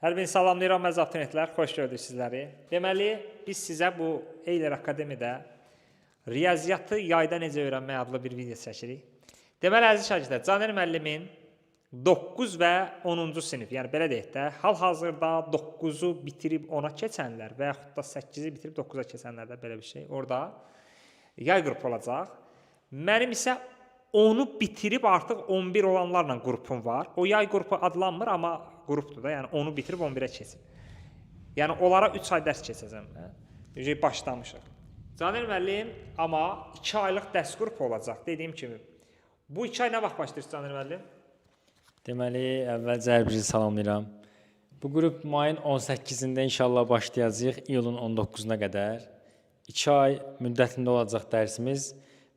Hər birini salamlayıram əziz abituriyentlər, xoş gördük sizləri. Deməli, biz sizə bu Eylər Akademiyada riyaziyyatı yayda necə öyrənmək adlı bir video çəkirik. Deməli, əziz şagirdlər, Caner müəllimin 9 və 10-cu sinif, yəni belə deyək də, hal-hazırda 9-u bitirib 10-a keçənlər və yaxud da 8-i bitirib 9-a keçənlərdə belə bir şey, orada yay qrupu olacaq. Mənim isə 10-u bitirib artıq 11 olanlarla qrupum var. O yay qrupu adlanmır, amma qrupdur da, yəni 10-u bitirib 11-ə keçib. Yəni onlara 3 ay dərs keçəcəm. Başlamışıq. Caner müəllim, amma 2 aylıq dərs qrupu olacaq, dediyim kimi. Bu 2 ay nə vaxt başlayır Caner müəllim? Deməli, əvvəlcə hər birinizi salamlayıram. Bu qrup mayın 18-də inşallah başlayacağıq, iyulun 19-una qədər. 2 ay müddətində olacaq dərsimiz.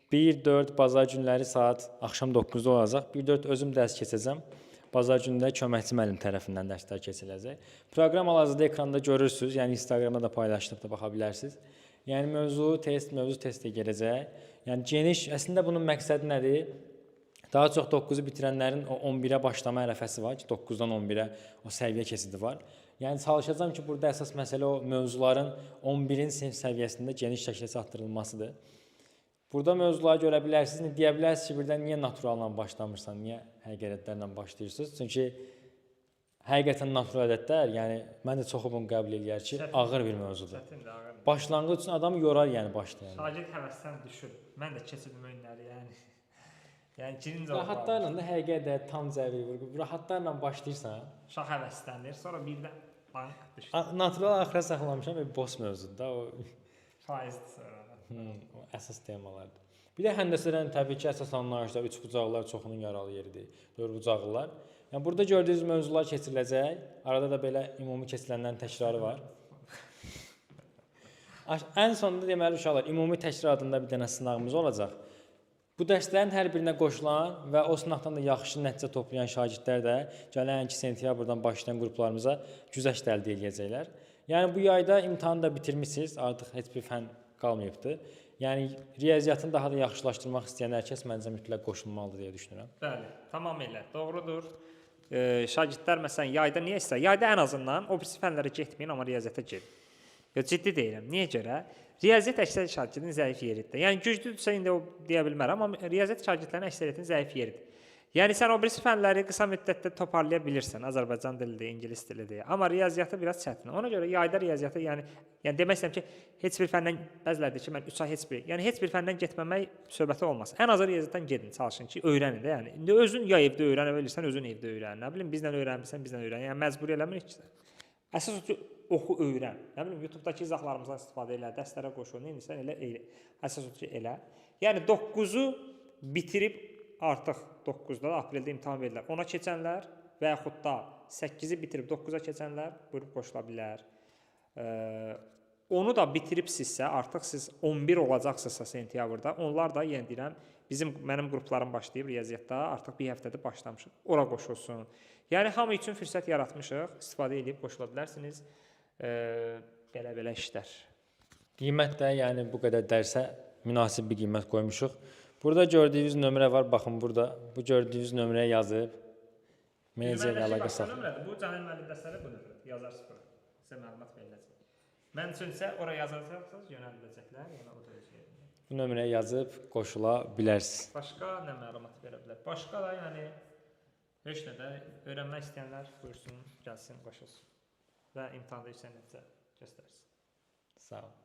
1-4 bazar günləri saat axşam 9-da olacaq. 1-4 özüm dərs keçəcəm. Bazar günləri köməkçi müəllim tərəfindən dərslər keçiriləcək. Proqram hal-hazırda ekranda görürsünüz, yəni Instagramda da paylaşdıq da baxa bilərsiniz. Yəni mövzu testə gələcək. Yəni geniş, əslində bunun məqsədi nədir? Daha çox 9-u bitirənlərin o 11-ə başlama ərəfəsi var ki, 9-dan 11-ə o səviyyə keçidi var. Yəni çalışacağam ki, burada əsas məsələ o mövzuların 11-in sinif səviyyəsində geniş şəkildə çatdırılmasıdır. Burada mövzuları görə bilərsiniz, deyə bilərsiniz ki, birdən niyə naturalla başlamırsan, niyə həqiqi ədədlərlə başlayırsınız? Çünki həqiqətən natural ədədlər, yəni mən də çoxu bunu qəbul edirəm ki, ağır bir mövzudur. Başlanğıc üçün adamı yorar, yəni başlayan. Şagird həvəsdən düşür. Mən də keçirdim önləri, yəni. Yəni girinci rahatlarla da həqiqi ədəd tam cəbir vurğu. Rahatlarla başlayırsan. Uşaq həvəslənir, sonra birdən bank düşür. Natural axıra saxlamışam və boss mövzudur da o. Faizdir sonra. O əsas temalardır. Bir də həndəsələrin təbii ki, əsas anlayışlar, üç bucaqlar çoxunun yaralı yeridir. Dörd bucaqlılar. Yəni burada gördüyünüz mövzular keçiriləcək. Arada da belə ümumi keçirilənlərin təkrarı var. Ən sonunda deməli uşaqlar, ümumi təkrar adında bir dənə sınağımız olacaq. Bu dərslərin hər birinə qoşulan və o sınaqdan da yaxşı nəticə toplayan şagirdlər də gələn 2 sentyabrdan başlayan qruplarımıza güzəşt əldə edəcəklər. Yəni bu yayda imtahanı da bitirmisiniz, artıq heç bir fən qalmayıbdır. Yəni riyaziyyatını daha da yaxşılaşdırmaq istəyən hər kəs məncə mütləq qoşulmalıdır deyə düşünürəm. Bəli, tamamilə doğrudur. Şagirdlər məsələn yayda niyə istəyir? Yayda ən azından o birisi fənlərə getməyin, amma riyaziyyata gedin. Ciddi deyirəm. Niyə görə? Riyaziyyat əksəriyyət şagirdin zəif yeridir. Yəni güclüdürsə indi o deyə bilmərəm, amma riyaziyyat şagirdlərinin əksəriyyətinin zəif yeridir. Yəni sən o birisi fənləri qısa müddətdə toparlaya bilirsən. Azərbaycan dilidir, ingilis dilidir. Amma riyaziyyatı biraz çətindir. Ona görə yayda riyaziyyatı yəni demək istəyirəm ki, heç bir fəndən bəziləri deyir ki, mən 3 ay heç bir fəndən getməmək söhbəti olmaz. Ən azı riyaziyyatdan gedin, çalışın ki, öyrənin də. Yəni indi özün ya evdə öyrənə bilirsən, özün evdə öyrən. Nə bilim bizlə öyrənmirsən, bizlə öyrən. Yəni məcbur eləmirik ki. Əsas oxu öyrən. Nə bilim YouTube-dakı izahlarımızdan istifadə elə, dərslərə qoşul, nə edirsən elə. Əsas odur ki, elə. Yəni 9-u bitirib artıq 9-da apreldə imtahan verirlər. 10-a keçənlər və yaxud da 8-i bitirib 9-a keçənlər buyurub qoşula bilər. Onu da bitiribsizsə, artıq siz 11 olacaqsınızsa sentyabrda, onlar da yenə deyirəm, mənim qruplarım başlayıb riyaziyyatda, artıq bir həftədə başlamışıq. Ora qoşulsun. Yəni hamı üçün fürsət yaratmışıq, istifadə edib qoşula bilərsiniz. Belə işlər. Qiymət də yəni bu qədər dərsə münasib bir qiymət qoymuşuq. Burada gördüyünüz nömrə var, baxın burada. Bu gördüyünüz nömrəyə yazıb menecerlə əlaqə saxlayın. Bu Caner müəllim dərsləri bu nömrədir. Yazarsınız. Sizə məlumat veriləcək. Mən üçünsə ora yazarsanız yönəldiləcəklər, yəni o da öz yerində. Bu nömrəyə yazıb qoşula bilərsiniz. Başqa nə məlumat verə bilər? Başqa da yəni heç nə də öyrənmək istəyənlər buyursun, gəlsin, qoşulsun və imtahanda yüksək nəticə göstərsin. Sağ olun.